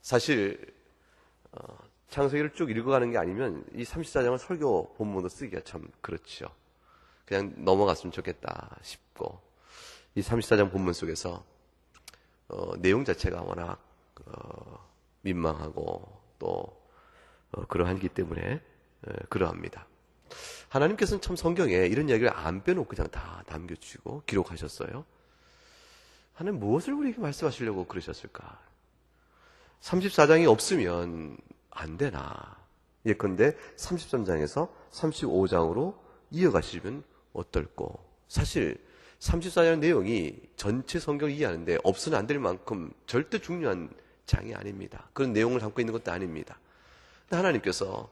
사실 창세기를 쭉 읽어가는 게 아니면 이 34장을 설교 본문으로 쓰기가 참 그렇죠. 그냥 넘어갔으면 좋겠다 싶고, 이 34장 본문 속에서 내용 자체가 워낙 민망하고 또 그러하기 때문에 그러합니다. 하나님께서는 참 성경에 이런 이야기를 안 빼놓고 그냥 다 남겨주시고 기록하셨어요. 하나님 무엇을 우리에게 말씀하시려고 그러셨을까? 34장이 없으면 안 되나? 예컨대 33장에서 35장으로 이어가시면 어떨꼬? 사실 34장 내용이 전체 성경을 이해하는데 없어는 안 될 만큼 절대 중요한 장이 아닙니다. 그런 내용을 담고 있는 것도 아닙니다. 근데 하나님께서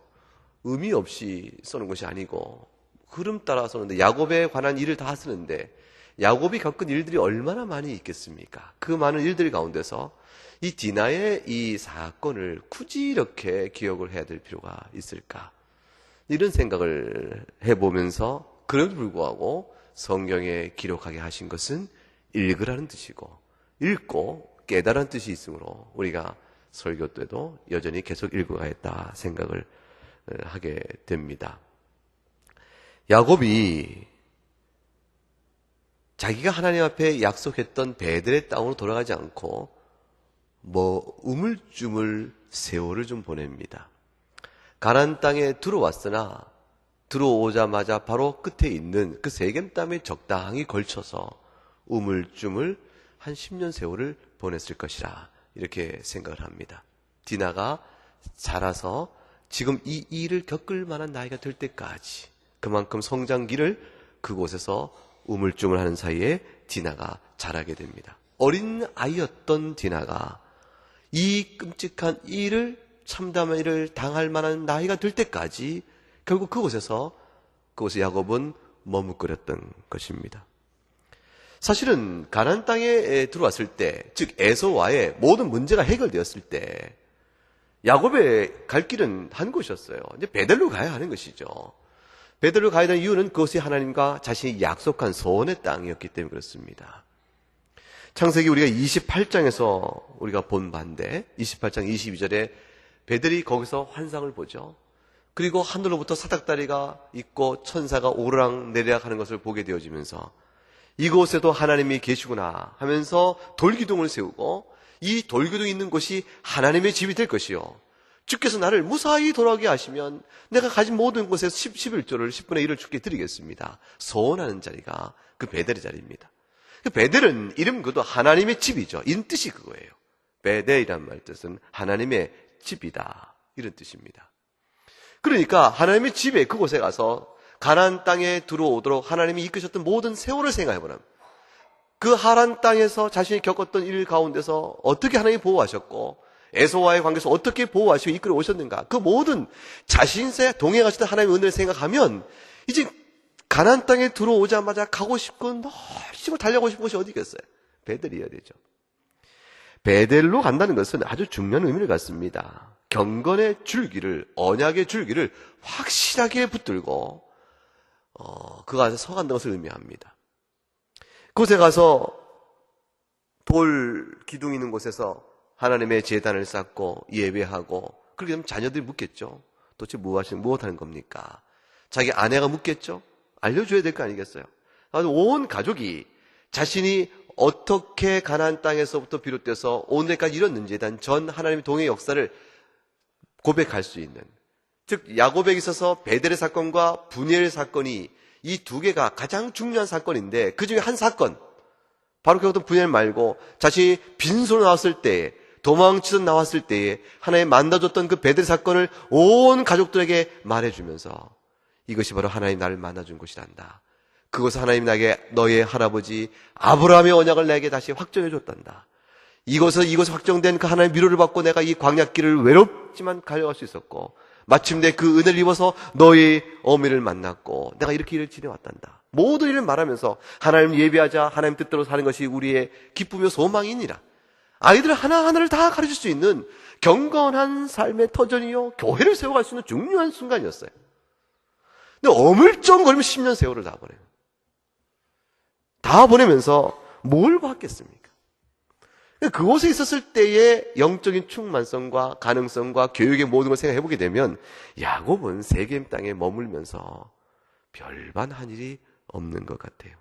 의미 없이 쓰는 것이 아니고 흐름 따라 쓰는데, 야곱에 관한 일을 다 쓰는데 야곱이 겪은 일들이 얼마나 많이 있겠습니까? 그 많은 일들 가운데서 이 디나의 이 사건을 굳이 이렇게 기억을 해야 될 필요가 있을까? 이런 생각을 해보면서, 그럼에도 불구하고 성경에 기록하게 하신 것은 읽으라는 뜻이고, 읽고 깨달은 뜻이 있으므로 우리가 설교 때도 여전히 계속 읽어야겠다 생각을 하게 됩니다. 야곱이 자기가 하나님 앞에 약속했던 베델의 땅으로 돌아가지 않고 우물쭈물 세월을 좀 보냅니다. 가나안 땅에 들어왔으나 들어오자마자 바로 끝에 있는 그 세겜 땅에 적당히 걸쳐서 우물쭈물 한 10년 세월을 보냈을 것이라 이렇게 생각을 합니다. 디나가 자라서 지금 이 일을 겪을 만한 나이가 될 때까지 그만큼 성장기를 그곳에서 우물쭈물하는 사이에 디나가 자라게 됩니다. 어린 아이였던 디나가 이 끔찍한 일을, 참담한 일을 당할 만한 나이가 될 때까지 결국 그곳에 야곱은 머뭇거렸던 것입니다. 사실은 가나안 땅에 들어왔을 때, 즉 에서와의 모든 문제가 해결되었을 때 야곱의 갈 길은 한 곳이었어요. 이제 베델로 가야 하는 것이죠. 베델로 가야 되는 이유는 그것이 하나님과 자신이 약속한 소원의 땅이었기 때문에 그렇습니다. 창세기 우리가 28장에서 우리가 본 바인데 28장 22절에 베델이 거기서 환상을 보죠. 그리고 하늘로부터 사닥다리가 있고 천사가 오르락 내리락 하는 것을 보게 되어지면서 이곳에도 하나님이 계시구나 하면서 돌기둥을 세우고, 이 돌기둥이 있는 곳이 하나님의 집이 될 것이요, 주께서 나를 무사히 돌아오게 하시면 내가 가진 모든 곳에서 11조를 10분의 1을 주께 드리겠습니다. 소원하는 자리가 그 베델의 자리입니다. 그 베델은 이름 그도 하나님의 집이죠. 이런 뜻이 그거예요. 베델이란 말 뜻은 하나님의 집이다, 이런 뜻입니다. 그러니까 하나님의 집에, 그곳에 가서 가나안 땅에 들어오도록 하나님이 이끄셨던 모든 세월을 생각해보라면, 그 하란 땅에서 자신이 겪었던 일 가운데서 어떻게 하나님이 보호하셨고 에서와의 관계에서 어떻게 보호하시고 이끌어 오셨는가, 그 모든 자신의 동행하시던 하나님의 은혜를 생각하면 이제 가나안 땅에 들어오자마자 가고 싶고 멀찍이 달려가고 싶은 곳이 어디겠어요? 베델이어야 되죠. 베델로 간다는 것은 아주 중요한 의미를 갖습니다. 경건의 줄기를, 언약의 줄기를 확실하게 붙들고 그 안에 서간다는 것을 의미합니다. 그곳에 가서 돌 기둥 있는 곳에서 하나님의 제단을 쌓고 예배하고, 그렇게 되면 자녀들이 묻겠죠. 도대체 무엇하는 겁니까? 자기 아내가 묻겠죠. 알려줘야 될 거 아니겠어요? 아주 온 가족이 자신이 어떻게 가나안 땅에서부터 비롯돼서 오늘까지 이뤘는지에 대한 전 하나님의 동의 역사를 고백할 수 있는, 즉 야곱에게 있어서 베델의 사건과 분이엘 사건이, 이 두 개가 가장 중요한 사건인데 그 중에 한 사건, 바로 그 어떤 분이엘 말고 자신이 빈손으로 나왔을 때, 도망치듯 나왔을 때에 하나님 만나줬던 그 베델 사건을 온 가족들에게 말해주면서, 이것이 바로 하나님 나를 만나준 곳이란다. 그것은 하나님 나에게 너의 할아버지 아브라함의 언약을 내게 다시 확정해 줬단다. 이곳에 확정된 그 하나님의 위로를 받고 내가 이 광야길을 외롭지만 달려갈 수 있었고, 마침내 그 은혜를 입어서 너의 어미를 만났고 내가 이렇게 일을 지내왔단다. 모든 일을 말하면서 하나님 예배하자, 하나님 뜻대로 사는 것이 우리의 기쁨이요 소망이니라. 아이들 하나하나를 다 가르칠 수 있는 경건한 삶의 터전이요, 교회를 세워갈 수 있는 중요한 순간이었어요. 근데 어물쩡거리면 10년 세월을 다 보내요. 다 보내면서 뭘 봤겠습니까? 그곳에 있었을 때의 영적인 충만성과 가능성과 교육의 모든 걸 생각해 보게 되면 야곱은 세겜 땅에 머물면서 별반 한 일이 없는 것 같아요.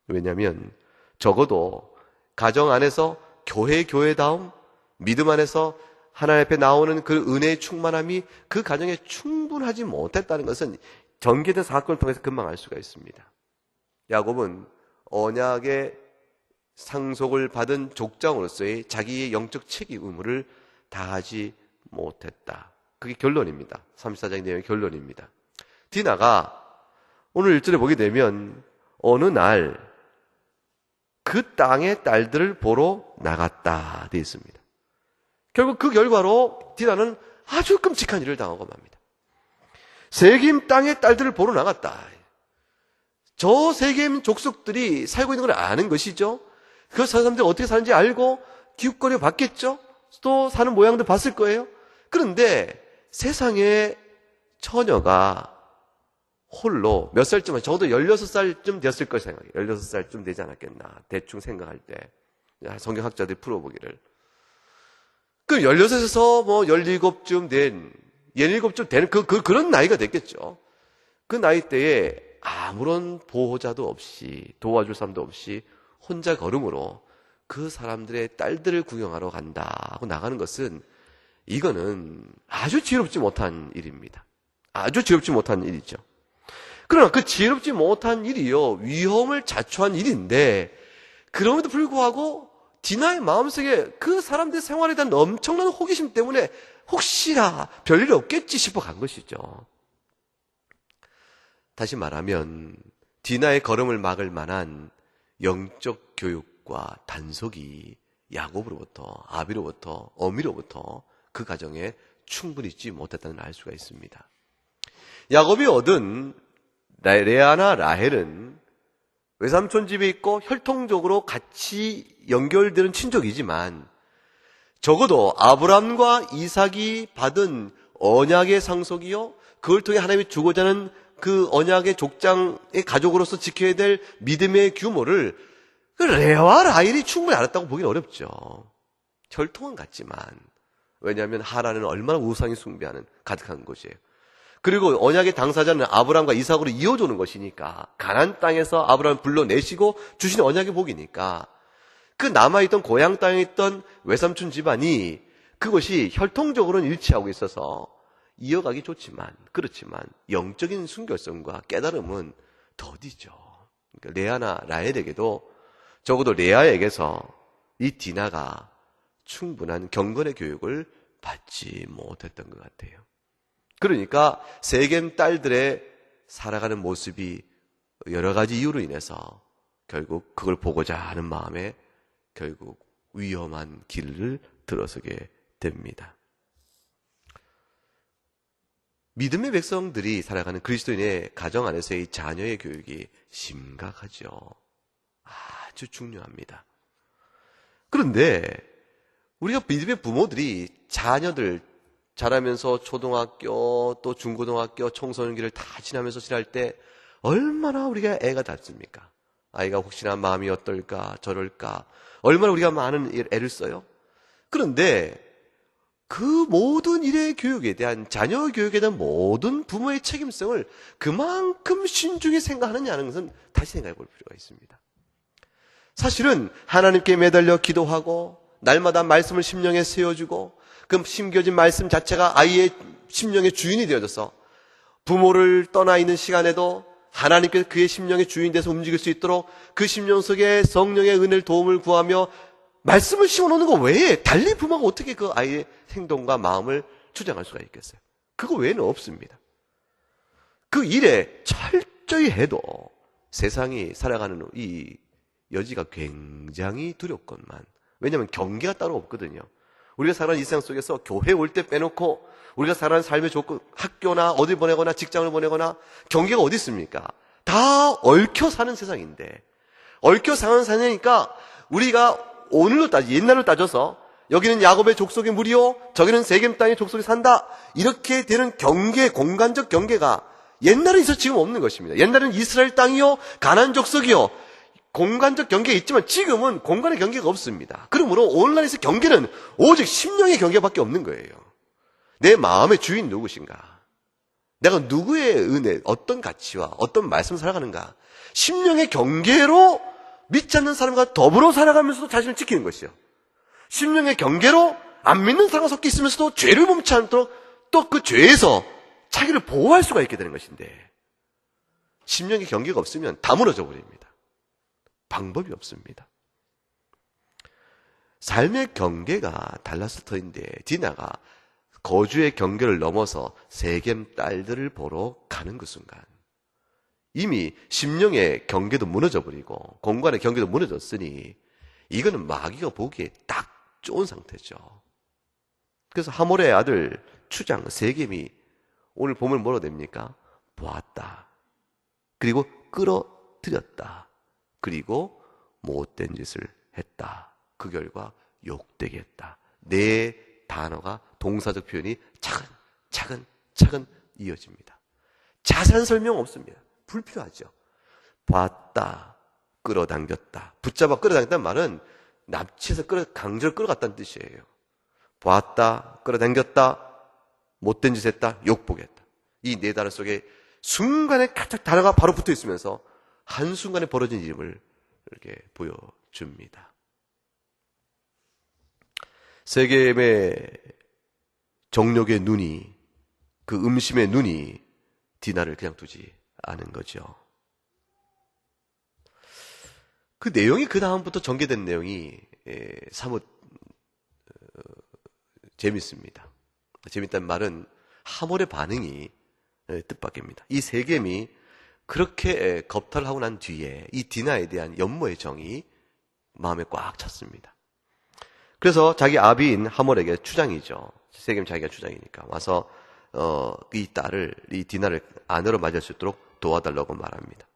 왜냐하면 적어도 가정 안에서 교회다움, 믿음 안에서 하나님 앞에 나오는 그 은혜의 충만함이 그 가정에 충분하지 못했다는 것은 전개된 사건을 통해서 금방 알 수가 있습니다. 야곱은 언약의 상속을 받은 족장으로서의 자기의 영적 책임 의무를 다하지 못했다. 그게 결론입니다. 34장 내용의 결론입니다. 디나가 오늘 1절에 보게 되면 어느 날 그 땅의 딸들을 보러 나갔다 되어 있습니다. 결국 그 결과로 디나는 아주 끔찍한 일을 당하고 맙니다. 세겜 땅의 딸들을 보러 나갔다. 저 세겜 족속들이 살고 있는 걸 아는 것이죠. 그 사람들이 어떻게 사는지 알고 기웃거려 봤겠죠. 또 사는 모양도 봤을 거예요. 그런데 세상에 처녀가 홀로 몇 살쯤, 적어도 16살쯤 되었을 걸 생각해요. 16살쯤 되지 않았겠나. 대충 생각할 때. 성경학자들이 풀어보기를. 그럼 16에서 뭐 17쯤 된, 17쯤 되는 그런 나이가 됐겠죠. 그 나이 때에 아무런 보호자도 없이, 도와줄 사람도 없이 혼자 걸음으로 그 사람들의 딸들을 구경하러 간다 하고 나가는 것은 이거는 아주 지혜롭지 못한 일입니다. 아주 지혜롭지 못한 일이죠. 그러나 그 지혜롭지 못한 일이요, 위험을 자초한 일인데 그럼에도 불구하고 디나의 마음속에 그 사람들의 생활에 대한 엄청난 호기심 때문에 혹시나 별일이 없겠지 싶어 간 것이죠. 다시 말하면 디나의 걸음을 막을 만한 영적 교육과 단속이 야곱으로부터, 아비로부터, 어미로부터 그 가정에 충분히 있지 못했다는 걸 알 수가 있습니다. 야곱이 얻은 레아나 라헬은 외삼촌 집에 있고 혈통적으로 같이 연결되는 친족이지만 적어도 아브람과 이삭이 받은 언약의 상속이요, 그걸 통해 하나님이 주고자 하는 그 언약의 족장의 가족으로서 지켜야 될 믿음의 규모를 그 레아와 라헬이 충분히 알았다고 보기는 어렵죠. 혈통은 같지만, 왜냐하면 하란은 얼마나 우상이 숭배하는 가득한 곳이에요. 그리고 언약의 당사자는 아브람과 이삭으로 이어주는 것이니까, 가나안 땅에서 아브람을 불러내시고 주신 언약의 복이니까 그 남아있던 고향 땅에 있던 외삼촌 집안이 그것이 혈통적으로는 일치하고 있어서 이어가기 좋지만, 그렇지만 영적인 순결성과 깨달음은 더디죠. 그러니까 레아나 라헬에게도, 적어도 레아에게서 이 디나가 충분한 경건의 교육을 받지 못했던 것 같아요. 그러니까 세겜 딸들의 살아가는 모습이 여러 가지 이유로 인해서 결국 그걸 보고자 하는 마음에 결국 위험한 길을 들어서게 됩니다. 믿음의 백성들이 살아가는 그리스도인의 가정 안에서의 자녀의 교육이 심각하죠. 아주 중요합니다. 그런데 우리가 믿음의 부모들이 자녀들 자라면서 초등학교 또 중고등학교 청소년기를 다 지날 때 얼마나 우리가 애가 닿습니까? 아이가 혹시나 마음이 어떨까 저럴까 얼마나 우리가 많은 애를 써요. 그런데 그 모든 일의 교육에 대한, 자녀 교육에 대한 모든 부모의 책임성을 그만큼 신중히 생각하느냐는 것은 다시 생각해 볼 필요가 있습니다. 사실은 하나님께 매달려 기도하고 날마다 말씀을 심령에 세워주고 그 심겨진 말씀 자체가 아이의 심령의 주인이 되어져서 부모를 떠나 있는 시간에도 하나님께서 그의 심령의 주인 돼서 움직일 수 있도록 그 심령 속에 성령의 은혜를 도움을 구하며 말씀을 심어놓는 것 외에 달리 부모가 어떻게 그 아이의 행동과 마음을 주장할 수가 있겠어요? 그거 외에는 없습니다. 그 일에 철저히 해도 세상이 살아가는 이 여지가 굉장히 두렵건만, 왜냐하면 경계가 따로 없거든요. 우리가 살아가는 이 세상 속에서 교회 올 때 빼놓고 우리가 살아가는 삶의 조건, 학교나 어디 보내거나 직장을 보내거나 경계가 어디 있습니까? 다 얽혀 사는 세상인데, 얽혀 사는 세상이니까 우리가 옛날로 따져서 여기는 야곱의 족속의 무리요, 저기는 세겜 땅의 족속이 산다, 이렇게 되는 경계, 공간적 경계가 옛날에 있어 지금 없는 것입니다. 옛날에는 이스라엘 땅이요, 가나안 족속이요, 공간적 경계가 있지만 지금은 공간의 경계가 없습니다. 그러므로 오늘날에서 경계는 오직 심령의 경계밖에 없는 거예요. 내 마음의 주인 누구신가? 내가 누구의 은혜, 어떤 가치와 어떤 말씀을 살아가는가? 심령의 경계로 믿지 않는 사람과 더불어 살아가면서도 자신을 지키는 것이요. 심령의 경계로 안 믿는 사람과 섞여 있으면서도 죄를 범치 않도록 또 그 죄에서 자기를 보호할 수가 있게 되는 것인데, 심령의 경계가 없으면 다 무너져 버립니다. 방법이 없습니다. 삶의 경계가 달랐을 터인데 디나가 거주의 경계를 넘어서 세겜 딸들을 보러 가는 그 순간 이미 심령의 경계도 무너져 버리고 공간의 경계도 무너졌으니 이거는 마귀가 보기에 딱 좋은 상태죠. 그래서 하몰의 아들 추장 세겜이 오늘 보면 뭐라고 됩니까? 보았다. 그리고 끌어들였다. 그리고 못된 짓을 했다. 그 결과 욕되게 했다. 네 단어가 동사적 표현이 차근 이어집니다. 자세한 설명 없습니다. 불필요하죠. 봤다, 끌어당겼다. 붙잡아 끌어당겼다는 말은 납치해서 강제로 끌어갔다는 뜻이에요. 봤다, 끌어당겼다, 못된 짓 했다, 욕보게 했다. 이 네 단어 속에 순간에 가득 단어가 바로 붙어 있으면서 한순간에 벌어진 일임을 이렇게 보여줍니다. 세겜의 정욕의 눈이, 그 음심의 눈이 디나를 그냥 두지 않은 거죠. 그 내용이 그 다음부터 전개된 내용이 사뭇 재밌습니다. 재밌다는 말은 하몰의 반응이 뜻밖입니다. 이 세겜이 그렇게 겁탈을 하고 난 뒤에 이 디나에 대한 연모의 정이 마음에 꽉 찼습니다. 그래서 자기 아비인 하몰에게 추장이죠. 세겜 자기가 추장이니까 와서 이 딸을, 이 디나를 아내로 맞을 수 있도록 도와달라고 말합니다.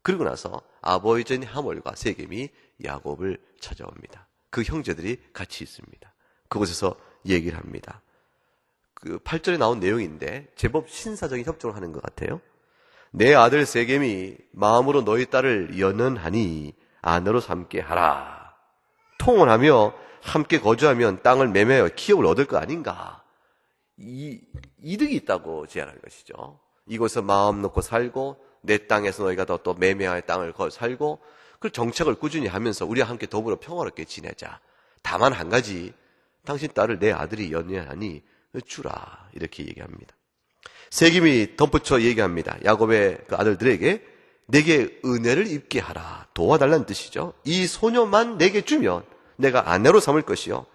그리고 나서 아버지인 하몰과 세겜이 야곱을 찾아옵니다. 그 형제들이 같이 있습니다. 그곳에서 얘기를 합니다. 그 8절에 나온 내용인데 제법 신사적인 협정을 하는 것 같아요. 내 아들 세겜이 마음으로 너희 딸을 연연하니 아내로 삼게 하라. 통혼하며 함께 거주하면 땅을 매매하여 기업을 얻을 거 아닌가. 이득이 있다고 제안하는 것이죠. 이곳에서 마음 놓고 살고 내 땅에서 너희가 또 매매하여 땅을 살고 그 정책을 꾸준히 하면서 우리와 함께 더불어 평화롭게 지내자. 다만 한 가지, 당신 딸을 내 아들이 연연하니 주라. 이렇게 얘기합니다. 세겜이 덧붙여 얘기합니다. 야곱의 그 아들들에게 내게 은혜를 입게 하라. 도와달라는 뜻이죠. 이 소녀만 내게 주면 내가 아내로 삼을 것이요.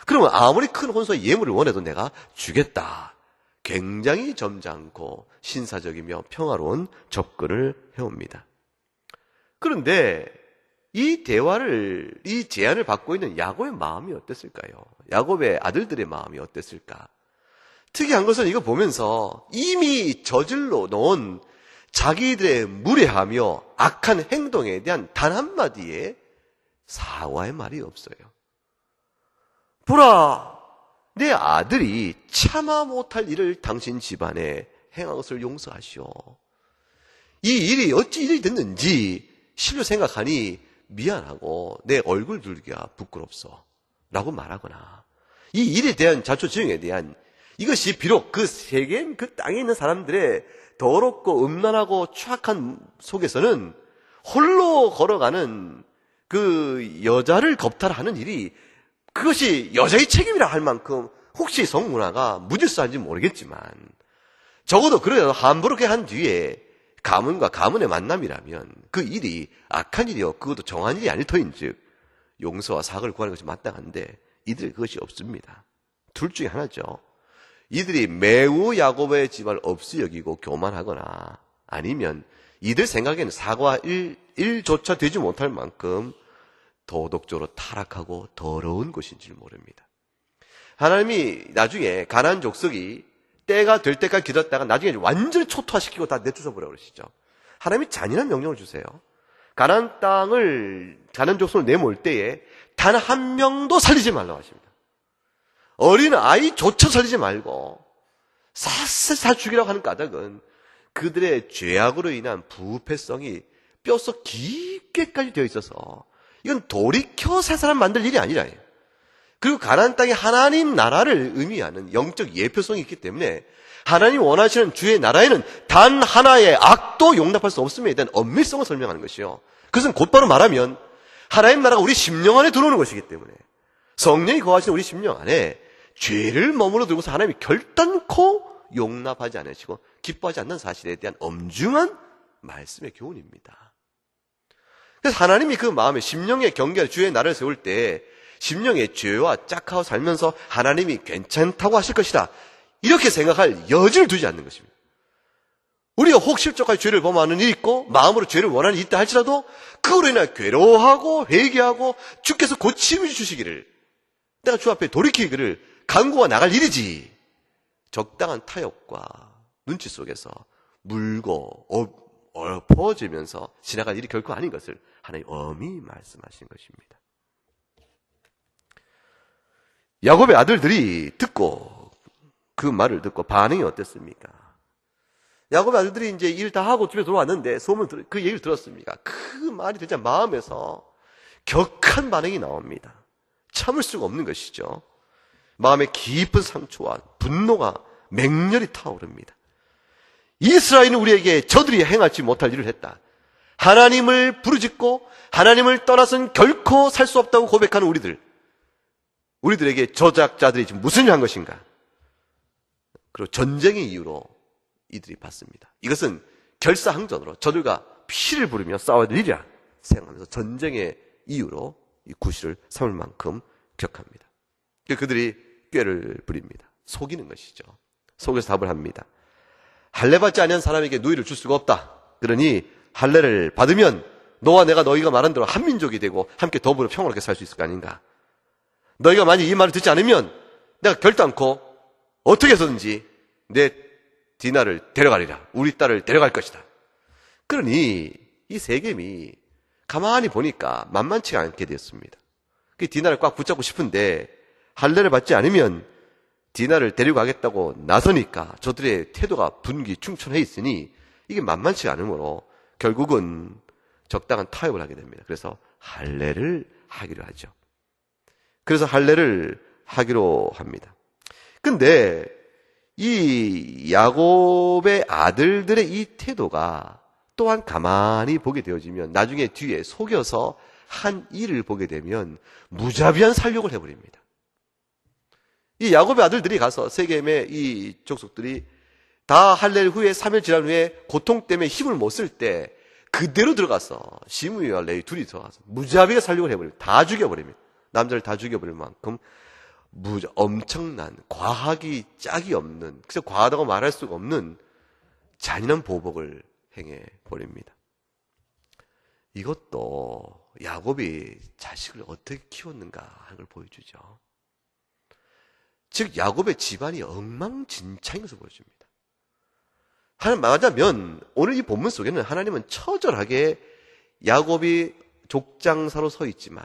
그러면 아무리 큰 혼수의 예물을 원해도 내가 주겠다. 굉장히 점잖고 신사적이며 평화로운 접근을 해옵니다. 그런데 이 대화를, 이 제안을 받고 있는 야곱의 마음이 어땠을까요? 야곱의 아들들의 마음이 어땠을까? 특이한 것은 이거 보면서 이미 저질러 놓은 자기들의 무례하며 악한 행동에 대한 단 한마디의 사과의 말이 없어요. 보라, 내 아들이 참아 못할 일을 당신 집안에 행한 것을 용서하시오. 이 일이 어찌 일이 됐는지 실로 생각하니 미안하고 내 얼굴 들기가 부끄럽소 라고 말하거나, 이 일에 대한 자초지종에 대한, 이것이 비록 그 세겜 그 땅에 있는 사람들의 더럽고 음란하고 추악한 속에서는 홀로 걸어가는 그 여자를 겁탈하는 일이, 그것이 여자의 책임이라 할 만큼 혹시 성문화가 무질서한지 모르겠지만 적어도 그래도 함부로 한 뒤에 가문과 가문의 만남이라면 그 일이 악한 일이요 그것도 정한 일이 아닐 터인즉 용서와 사과를 구하는 것이 마땅한데 이들이 그것이 없습니다. 둘 중에 하나죠. 이들이 매우 야곱의 집안을 없이 여기고 교만하거나, 아니면 이들 생각에는 사과 일조차 되지 못할 만큼 도덕적으로 타락하고 더러운 것인지를 모릅니다. 하나님이 나중에 가나안 족속이 때가 될 때까지 기다렸다가 나중에 완전히 초토화시키고 다 내쫓아버려 그러시죠. 하나님이 잔인한 명령을 주세요. 가나안 땅을, 가나안 족속을 내몰 때에 단 한 명도 살리지 말라고 하십니다. 어린 아이조차 살리지 말고 샅샅이 다 죽이라고 하는 까닭은 그들의 죄악으로 인한 부패성이 뼈속 깊게까지 되어 있어서 이건 돌이켜 새 사람 만들 일이 아니라, 그리고 가나안 땅에 하나님 나라를 의미하는 영적 예표성이 있기 때문에 하나님 원하시는 주의 나라에는 단 하나의 악도 용납할 수 없음에 대한 엄밀성을 설명하는 것이요. 그것은 곧바로 말하면 하나님 나라가 우리 심령 안에 들어오는 것이기 때문에 성령이 거하시는 우리 심령 안에 죄를 머물러 들고서 하나님이 결단코 용납하지 않으시고 기뻐하지 않는 사실에 대한 엄중한 말씀의 교훈입니다. 그래서 하나님이 그 마음에 심령의 경계를 주의 나라를 세울 때 심령의 죄와 짝하고 살면서 하나님이 괜찮다고 하실 것이다, 이렇게 생각할 여지를 두지 않는 것입니다. 우리가 혹 실족할 죄를 범하는 일이 있고 마음으로 죄를 원하는 일이 있다 할지라도 그걸로 인해 괴로워하고 회개하고 주께서 고침을 주시기를, 내가 주 앞에 돌이키기를 간구가 나갈 일이지, 적당한 타협과 눈치 속에서 물고 엎어지면서 지나갈 일이 결코 아닌 것을 하나님 엄히 말씀하신 것입니다. 야곱의 아들들이 듣고 그 말을 듣고 반응이 어땠습니까? 야곱의 아들들이 이제 일 다 하고 집에 돌아왔는데 그 얘기를 들었습니까? 그 말이 진짜 마음에서 격한 반응이 나옵니다. 참을 수가 없는 것이죠. 마음의 깊은 상처와 분노가 맹렬히 타오릅니다. 이스라엘은 우리에게 저들이 행하지 못할 일을 했다. 하나님을 부르짖고 하나님을 떠나서는 결코 살 수 없다고 고백하는 우리들에게 저작자들이 지금 무슨 일을 한 것인가? 그리고 전쟁의 이유로 이들이 받습니다. 이것은 결사항전으로 저들과 피를 부르며 싸워야 될 일이라 생각하면서 전쟁의 이유로 이 구실을 삼을 만큼 격합니다. 그들이 꾀를 부립니다. 속이는 것이죠. 속여서 답을 합니다. 할례 받지 아니한 사람에게 누이를 줄 수가 없다. 그러니 할례를 받으면 너와 내가 너희가 말한 대로 한 민족이 되고 함께 더불어 평화롭게 살 수 있을 거 아닌가. 너희가 만약 이 말을 듣지 않으면 내가 결단코 어떻게 해서든지 내 디나를 데려가리라. 우리 딸을 데려갈 것이다. 그러니 이 세겜이 가만히 보니까 만만치 않게 되었습니다. 그 디나를 꽉 붙잡고 싶은데 할례를 받지 않으면 디나를 데리고 가겠다고 나서니까 저들의 태도가 분기충천해 있으니 이게 만만치 않으므로 결국은 적당한 타협을 하게 됩니다. 그래서 할례를 하기로 하죠. 그래서 할례를 하기로 합니다. 근데 이 야곱의 아들들의 이 태도가 또한 가만히 보게 되어지면 나중에 뒤에 속여서 한 일을 보게 되면 무자비한 살육을 해버립니다. 이 야곱의 아들들이 가서 세겜의 이 족속들이 다 할례 후에 3일 지난 후에 고통 때문에 힘을 못 쓸 때 그대로 들어가서 시므이와 레위 둘이 들어가서 무자비하게 살육을 해버립니다. 다 죽여버립니다. 남자를 다 죽여버릴 만큼 엄청난 과하기 짝이 없는, 그래서 과하다고 말할 수가 없는 잔인한 보복을 행해 버립니다. 이것도 야곱이 자식을 어떻게 키웠는가 하는 걸 보여주죠. 즉 야곱의 집안이 엉망진창인 것을 보여줍니다. 말하자면 오늘 이 본문 속에는 하나님은 처절하게 야곱이 족장사로 서 있지만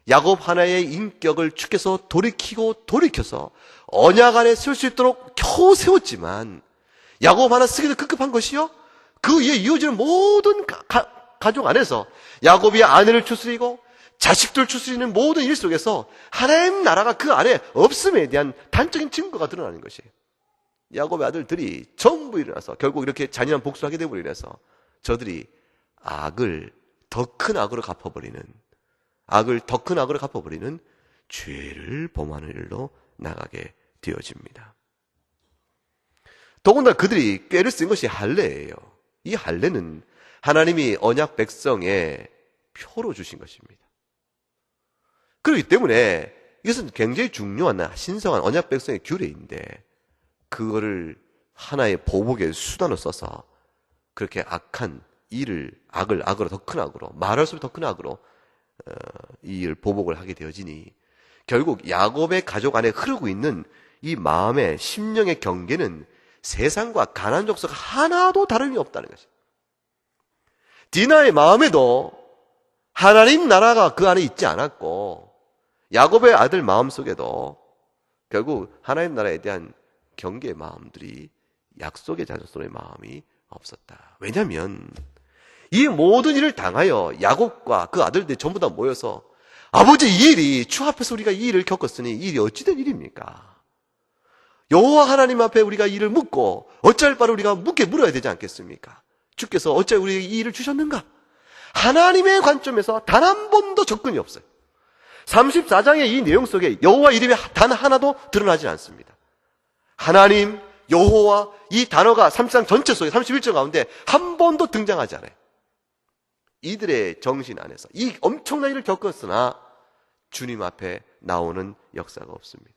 야곱 하나의 인격을 주께서 돌이켜서 언약 안에 쓸 수 있도록 겨우 세웠지만 야곱 하나 쓰기도 급급한 것이요, 그 위에 이어지는 모든 가족 안에서 야곱이 아내를 추스리고 자식들 추스리는 모든 일 속에서 하나님 나라가 그 안에 없음에 대한 단적인 증거가 드러나는 것이에요. 야곱의 아들들이 전부 일어나서 결국 이렇게 잔인한 복수를 하게 되므로 인해서 저들이 악을 더 큰 악으로 갚아버리는, 죄를 범하는 일로 나가게 되어집니다. 더군다나 그들이 꾀를 쓴 것이 할례예요. 이 할례는 하나님이 언약 백성의 표로 주신 것입니다. 그렇기 때문에 이것은 굉장히 중요한 신성한 언약 백성의 규례인데 그거를 하나의 보복의 수단으로 써서 그렇게 악한 일을 악으로 더 큰 악으로, 말할 수 없이 더 큰 악으로 이 일을 보복을 하게 되어지니 결국 야곱의 가족 안에 흐르고 있는 이 마음의 심령의 경계는 세상과 가나안 족속 하나도 다름이 없다는 것입니다. 디나의 마음에도 하나님 나라가 그 안에 있지 않았고 야곱의 아들 마음속에도 결국 하나님 나라에 대한 경계의 마음들이 약속의 자손의 마음이 없었다. 왜냐하면 이 모든 일을 당하여 야곱과 그 아들들이 전부 다 모여서 아버지, 이 일이 주 앞에서 우리가 이 일을 겪었으니 이 일이 어찌된 일입니까? 여호와 하나님 앞에 우리가 이 일을 묻고 어찌할 바를 우리가 묻게 물어야 되지 않겠습니까? 주께서 어찌 우리에게 이 일을 주셨는가? 하나님의 관점에서 단 한 번도 접근이 없어요. 34장의 이 내용 속에 여호와 이름이 단 하나도 드러나지 않습니다. 하나님, 여호와 이 단어가 34장 전체 속에 31절 가운데 한 번도 등장하지 않아요. 이들의 정신 안에서 이 엄청난 일을 겪었으나 주님 앞에 나오는 역사가 없습니다.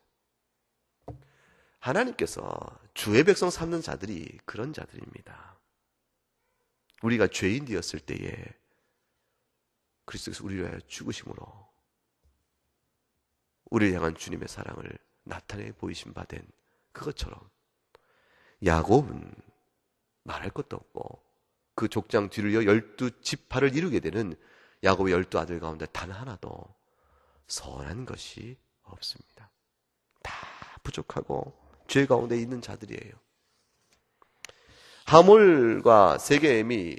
하나님께서 주의 백성 삼는 자들이 그런 자들입니다. 우리가 죄인 되었을 때에 그리스도께서 우리를 위하여 죽으심으로 우리를 향한 주님의 사랑을 나타내 보이신 바 된 그것처럼 야곱은 말할 것도 없고 그 족장 뒤를 이어 12지파를 이루게 되는 야곱의 12아들 가운데 단 하나도 선한 것이 없습니다. 다 부족하고 죄 가운데 있는 자들이에요. 하몰과 세겜이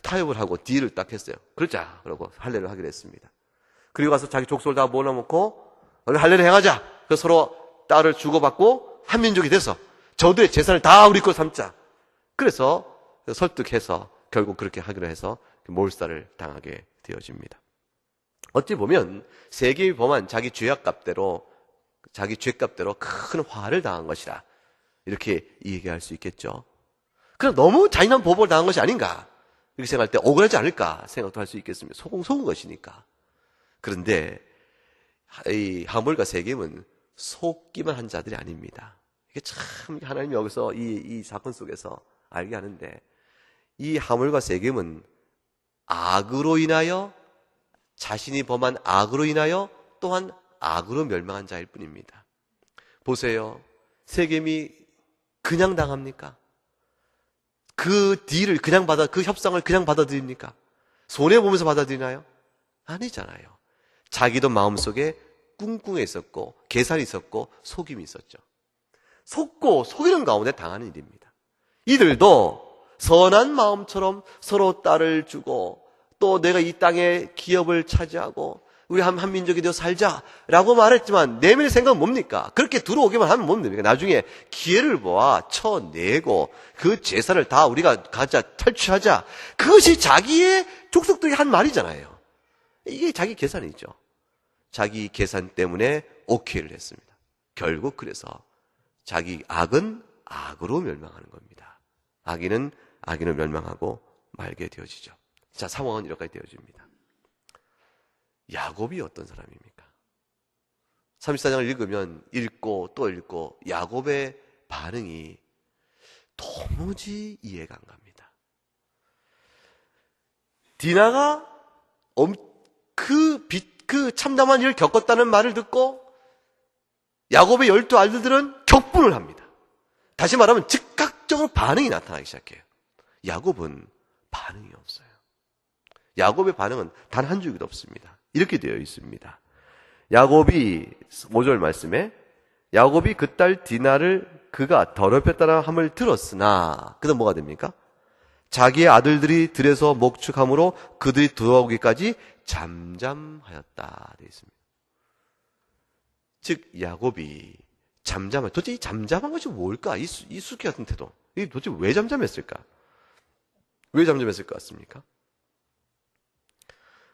타협을 하고 딜을 딱 했어요. 그러자 그러고 할례를 하기로 했습니다. 그리고 가서 자기 족속을 다 모아놓고 할례를 행하자. 그래서 서로 딸을 주고받고 한 민족이 돼서 저들의 재산을 다 우리 거 삼자. 그래서 설득해서 결국 그렇게 하기로 해서 몰살을 당하게 되어집니다. 어찌 보면 세겜이 범한 자기 죄악값대로 자기 죄값대로 큰 화를 당한 것이라 이렇게 얘기할 수 있겠죠. 그럼 너무 잔인한 보복을 당한 것이 아닌가 이렇게 생각할 때 억울하지 않을까 생각도 할 수 있겠습니다. 속은 것이니까. 그런데 이 하몰과 세겜은 속기만 한 자들이 아닙니다. 이게 참 하나님이 여기서 이 사건 속에서 알게 하는데 이 하몰과 세겜은 악으로 인하여 자신이 범한 악으로 인하여 또한 악으로 멸망한 자일 뿐입니다. 보세요. 세겜이 그냥 당합니까? 그 딜을 그냥 그 협상을 그냥 받아들입니까? 손해보면서 받아들이나요? 아니잖아요. 자기도 마음속에 꿍꿍해 있었고 계산이 있었고 속임이 있었죠. 속고 속이는 가운데 당하는 일입니다. 이들도 선한 마음처럼 서로 딸을 주고 또 내가 이 땅의 기업을 차지하고 우리 한 민족이 되어 살자라고 말했지만 내면의 생각은 뭡니까? 그렇게 들어오기만 하면 뭡니까? 나중에 기회를 보아 쳐내고 그 재산을 다 우리가 가자, 탈취하자. 그것이 자기의 족속들이 한 말이잖아요. 이게 자기 계산이죠. 자기 계산 때문에 오케이를 했습니다. 결국 그래서 자기 악은 악으로 멸망하는 겁니다. 악인은 악인으로 멸망하고 말게 되어지죠. 자, 상황은 이렇게 되어집니다. 야곱이 어떤 사람입니까? 34장을 읽으면 읽고 또 읽고 야곱의 반응이 도무지 이해가 안 갑니다. 디나가 그 참담한 일을 겪었다는 말을 듣고 야곱의 12아들들은 격분을 합니다. 다시 말하면 즉각적으로 반응이 나타나기 시작해요. 야곱은 반응이 없어요. 야곱의 반응은 단 한 줄기도 없습니다. 이렇게 되어 있습니다. 야곱이 5절 말씀에 야곱이 그 딸 디나를 그가 더럽혔다는 함을 들었으나 그다음 뭐가 됩니까? 자기의 아들들이 들에서 목축함으로 그들이 돌아오기까지 잠잠하였다 되어 있습니다. 즉 야곱이 도대체 이 잠잠한 것이 뭘까? 이 수기 같은 태도. 이 도대체 왜 잠잠했을까? 왜 잠잠했을 것 같습니까?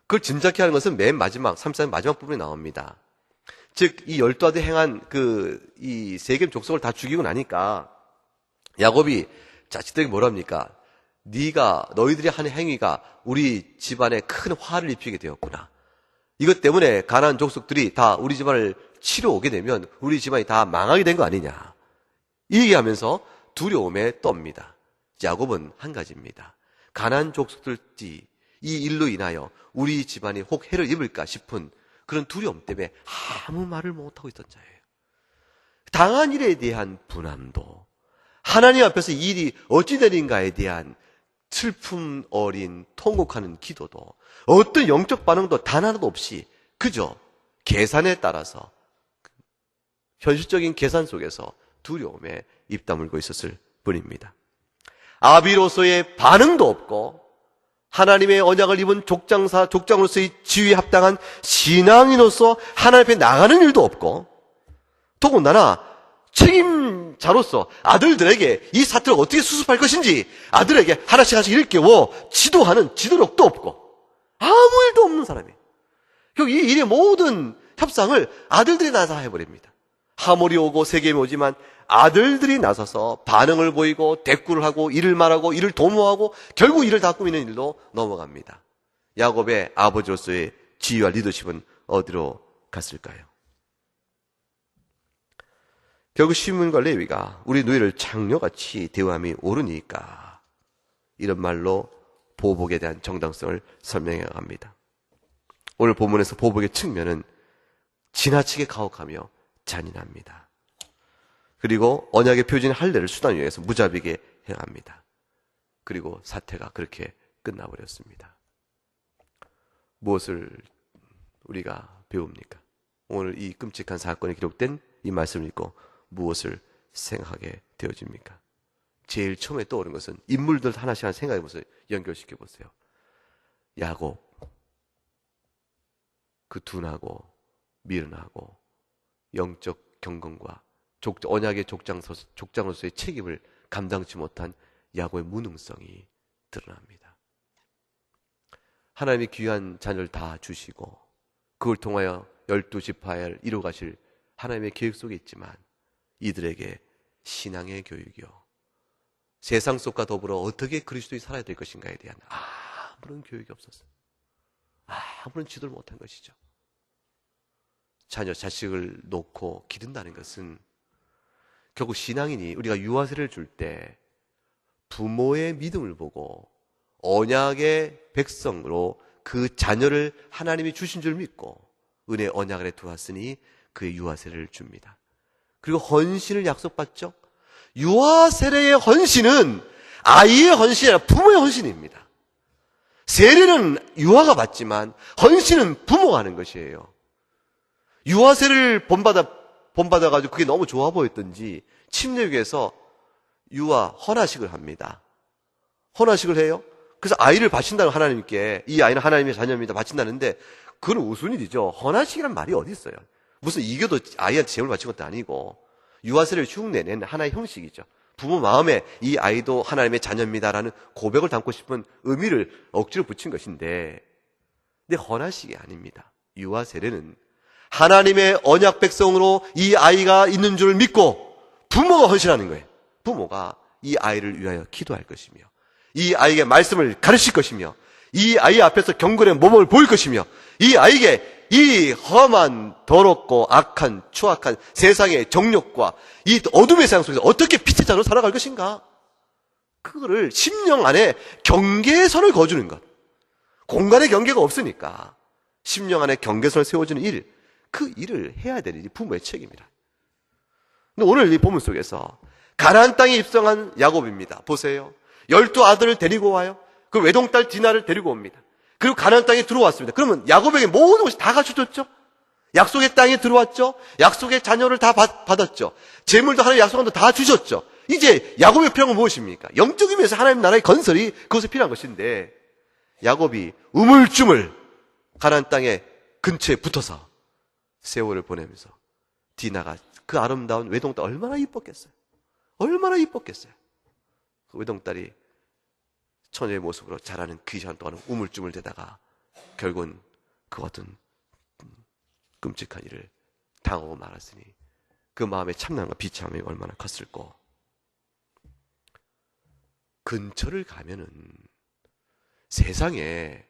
그걸 짐작케 하는 것은 맨 마지막 34장 마지막 부분에 나옵니다. 즉 이 12아들 행한 이 세겜 족속을 다 죽이고 나니까 야곱이 자식들에게 뭐랍니까? 너희들이 하는 행위가 우리 집안에 큰 화를 입히게 되었구나. 이것 때문에 가나안 족속들이 다 우리 집안을 치러 오게 되면 우리 집안이 다 망하게 된 거 아니냐. 이 얘기하면서 두려움에 떱니다. 야곱은 한 가지입니다. 가나안 족속들이 이 일로 인하여 우리 집안이 혹 해를 입을까 싶은 그런 두려움 때문에 아무 말을 못하고 있던 자예요. 당한 일에 대한 분함도 하나님 앞에서 이 일이 어찌 되는가에 대한 슬픔 어린 통곡하는 기도도 어떤 영적 반응도 단 하나도 없이 그저 계산에 따라서 현실적인 계산 속에서 두려움에 입 다물고 있었을 뿐입니다. 아비로서의 반응도 없고 하나님의 언약을 입은 족장으로서의 지위에 합당한 신앙인으로서 하나님 앞에 나가는 일도 없고, 더군다나 책임자로서 아들들에게 이 사태를 어떻게 수습할 것인지 아들에게 하나씩 일깨워 지도하는 지도력도 없고 아무 일도 없는 사람이에요. 결국 이 일의 모든 협상을 아들들이 나서 해버립니다. 하모리 오고 세겜이 오지만 아들들이 나서서 반응을 보이고 대꾸를 하고 일을 말하고 일을 도모하고 결국 일을 다 꾸미는 일로 넘어갑니다. 야곱의 아버지로서의 지위와 리더십은 어디로 갔을까요? 결국 시므온과 레위가 우리 누이를 창녀같이 대우함이 옳으니까 이런 말로 보복에 대한 정당성을 설명해 갑니다. 오늘 본문에서 보복의 측면은 지나치게 가혹하며 잔인합니다. 그리고 언약의 표준 할례를 수단 위해서 무자비하게 행합니다. 그리고 사태가 그렇게 끝나버렸습니다. 무엇을 우리가 배웁니까? 오늘 이 끔찍한 사건이 기록된 이 말씀을 읽고 무엇을 생각하게 되어집니까? 제일 처음에 떠오른 것은 인물들 하나씩 생각해 보세요. 연결시켜 보세요. 야곱, 그 둔하고 미련하고 영적 경건과 언약의 족장으로서의 책임을 감당치 못한 야곱의 무능성이 드러납니다. 하나님이 귀한 자녀를 다 주시고 그걸 통하여 12지파를 이루어가실 하나님의 계획 속에 있지만 이들에게 신앙의 교육이요, 세상 속과 더불어 어떻게 그리스도인이 살아야 될 것인가에 대한 아무런 교육이 없었어요. 아무런 지도를 못한 것이죠. 자식을 놓고 기른다는 것은 결국 신앙인이 우리가 유아세를 줄 때 부모의 믿음을 보고 언약의 백성으로 그 자녀를 하나님이 주신 줄 믿고 은혜 언약 아래 두었으니 그의 유아세를 줍니다. 그리고 헌신을 약속받죠. 유아 세례의 헌신은 아이의 헌신이 아니라 부모의 헌신입니다. 세례는 유아가 받지만 헌신은 부모가 하는 것이에요. 유아 세례를 본받아가지고 그게 너무 좋아 보였던지 침례교에서 유아 헌화식을 합니다. 헌화식을 해요. 그래서 아이를 바친다는 하나님께, 이 아이는 하나님의 자녀입니다 바친다는데 그건 우스운 일이죠. 헌화식이란 말이 어디 있어요? 무슨 이교도 아이한테 재물 바친 것도 아니고 유아세를 흉내낸 하나의 형식이죠. 부모 마음에 이 아이도 하나님의 자녀입니다라는 고백을 담고 싶은 의미를 억지로 붙인 것인데, 근데 헌화식이 아닙니다. 유아세례는 하나님의 언약 백성으로 이 아이가 있는 줄 믿고 부모가 헌신하는 거예요. 부모가 이 아이를 위하여 기도할 것이며 이 아이에게 말씀을 가르칠 것이며 이 아이 앞에서 경건의 모범을 보일 것이며 이 아이에게 이 험한 더럽고 악한 추악한 세상의 정욕과 이 어둠의 세상 속에서 어떻게 빛의 자로 살아갈 것인가, 그거를 심령 안에 경계의 선을 거주는 것. 공간의 경계가 없으니까 심령 안에 경계선을 세워주는 일, 그 일을 해야 될 일이 부모의 책임이라. 근데 오늘 이 본문 속에서 가나안 땅에 입성한 야곱입니다. 보세요. 12아들을 데리고 와요. 그 외동딸 디나를 데리고 옵니다. 그리고 가나안 땅에 들어왔습니다. 그러면 야곱에게 모든 것이 다 갖춰졌죠. 약속의 땅에 들어왔죠. 약속의 자녀를 다 받았죠. 재물도 하나님 약속한 거 다 주셨죠. 이제 야곱의 필요한 건 무엇입니까? 영적 의미에서 하나님 나라의 건설이 그것에 필요한 것인데, 야곱이 우물쭈물 가나안 땅에 근처에 붙어서 세월을 보내면서 디나가 그 아름다운 외동딸 얼마나 이뻤겠어요. 얼마나 이뻤겠어요. 그 외동딸이 처녀의 모습으로 자라는 그 시간 동안 우물쭈물 대다가 결국은 그 같은 끔찍한 일을 당하고 말았으니 그 마음의 참남과 비참함이 얼마나 컸을꼬. 근처를 가면은 세상에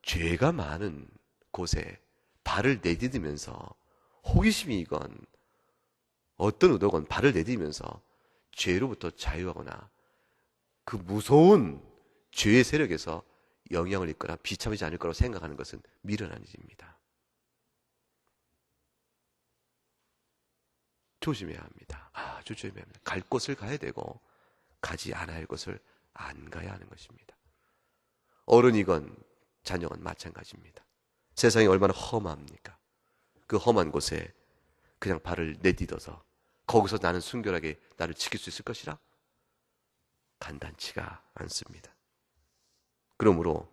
죄가 많은 곳에 발을 내디디면서 호기심이건 어떤 의도건 발을 내디디면서 죄로부터 자유하거나 그 무서운 죄의 세력에서 영향을 입거나 비참하지 않을 거라고 생각하는 것은 미련한 일입니다. 조심해야 합니다. 아주 조심해야 합니다. 갈 곳을 가야 되고 가지 않아야 할 곳을 안 가야 하는 것입니다. 어른이건 자녀건 마찬가지입니다. 세상이 얼마나 험합니까? 그 험한 곳에 그냥 발을 내딛어서 거기서 나는 순결하게 나를 지킬 수 있을 것이라? 간단치가 않습니다. 그러므로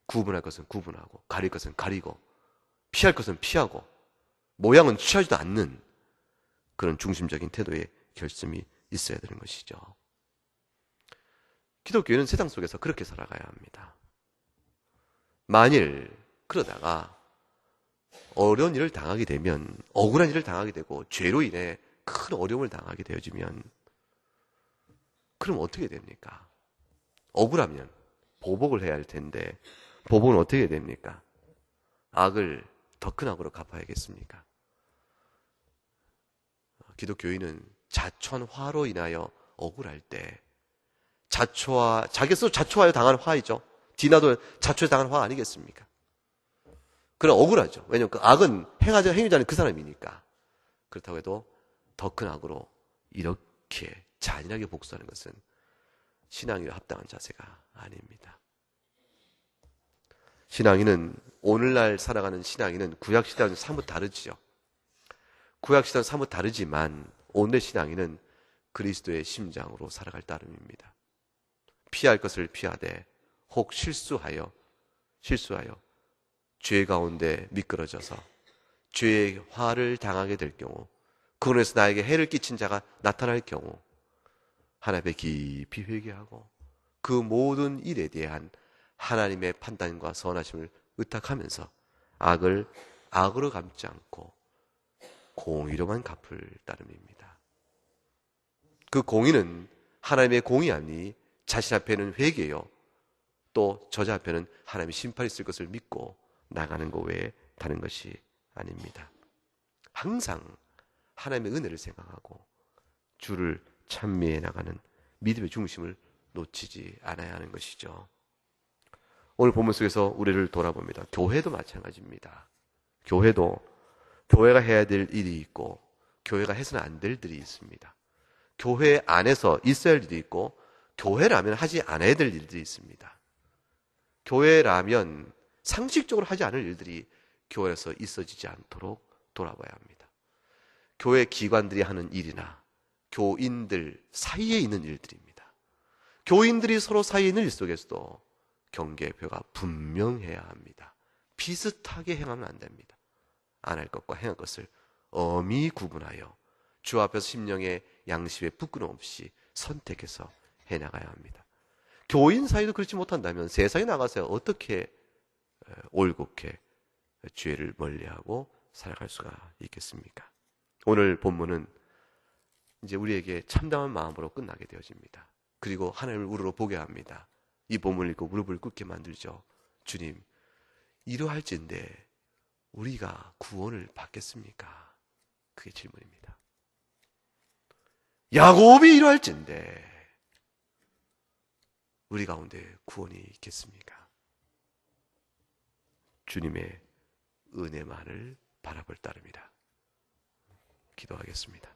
구분할 것은 구분하고 가릴 것은 가리고 피할 것은 피하고 모양은 취하지도 않는 그런 중심적인 태도의 결심이 있어야 되는 것이죠. 기독교인은 세상 속에서 그렇게 살아가야 합니다. 만일 그러다가 어려운 일을 당하게 되면, 억울한 일을 당하게 되고 죄로 인해 큰 어려움을 당하게 되어지면 그럼 어떻게 됩니까? 억울하면 보복을 해야 할 텐데 보복은 어떻게 됩니까? 악을 더 큰 악으로 갚아야겠습니까? 기독교인은 자초한 화로 인하여 억울할 때 자기 스스로 자초하여 당한 화이죠. 디나도 자초해서 당한 화 아니겠습니까? 그럼 억울하죠. 왜냐하면 그 악은 행위자는 그 사람이니까. 그렇다고 해도 더 큰 악으로 이렇게 잔인하게 복수하는 것은 신앙인에 합당한 자세가 아닙니다. 신앙인은, 오늘날 살아가는 신앙인은 구약시대와는 사뭇 다르지요. 구약시대와는 사뭇 다르지만 오늘의 신앙인은 그리스도의 심장으로 살아갈 따름입니다. 피할 것을 피하되 혹 실수하여 죄 가운데 미끄러져서 죄의 화를 당하게 될 경우, 그로 인해서 나에게 해를 끼친 자가 나타날 경우 하나님 앞에 깊이 회개하고 그 모든 일에 대한 하나님의 판단과 선하심을 의탁하면서 악을 악으로 갚지 않고 공의로만 갚을 따름입니다. 그 공의는 하나님의 공의함이 자신 앞에는 회개요, 또 저자 앞에는 하나님의 심판이 있을 것을 믿고 나가는 것 외에 다른 것이 아닙니다. 항상 하나님의 은혜를 생각하고 주를 찬미해 나가는 믿음의 중심을 놓치지 않아야 하는 것이죠. 오늘 본문 속에서 우리를 돌아봅니다. 교회도 마찬가지입니다. 교회가 해야 될 일이 있고 교회가 해서는 안 될 일이 있습니다. 교회 안에서 있어야 할 일이 있고 교회라면 하지 않아야 될 일들이 있습니다. 교회라면 상식적으로 하지 않을 일들이 교회에서 있어지지 않도록 돌아봐야 합니다. 교회 기관들이 하는 일이나 교인들 사이에 있는 일들입니다. 교인들이 서로 사이에 있는 일 속에서도 경계표가 분명해야 합니다. 비슷하게 행하면 안 됩니다. 안 할 것과 행할 것을 엄히 구분하여 주 앞에서 심령의 양심에 부끄럼 없이 선택해서 해나가야 합니다. 교인 사이도 그렇지 못한다면 세상에 나가서 어떻게 올곧게 죄를 멀리하고 살아갈 수가 있겠습니까? 오늘 본문은 이제 우리에게 참담한 마음으로 끝나게 되어집니다. 그리고 하나님을 우러러 보게 합니다. 이 본문을 읽고 무릎을 꿇게 만들죠. 주님, 이러할진대 우리가 구원을 받겠습니까? 그게 질문입니다. 야곱이 이러할진대 우리 가운데 구원이 있겠습니까? 주님의 은혜만을 바라볼 따름이다. 기도하겠습니다.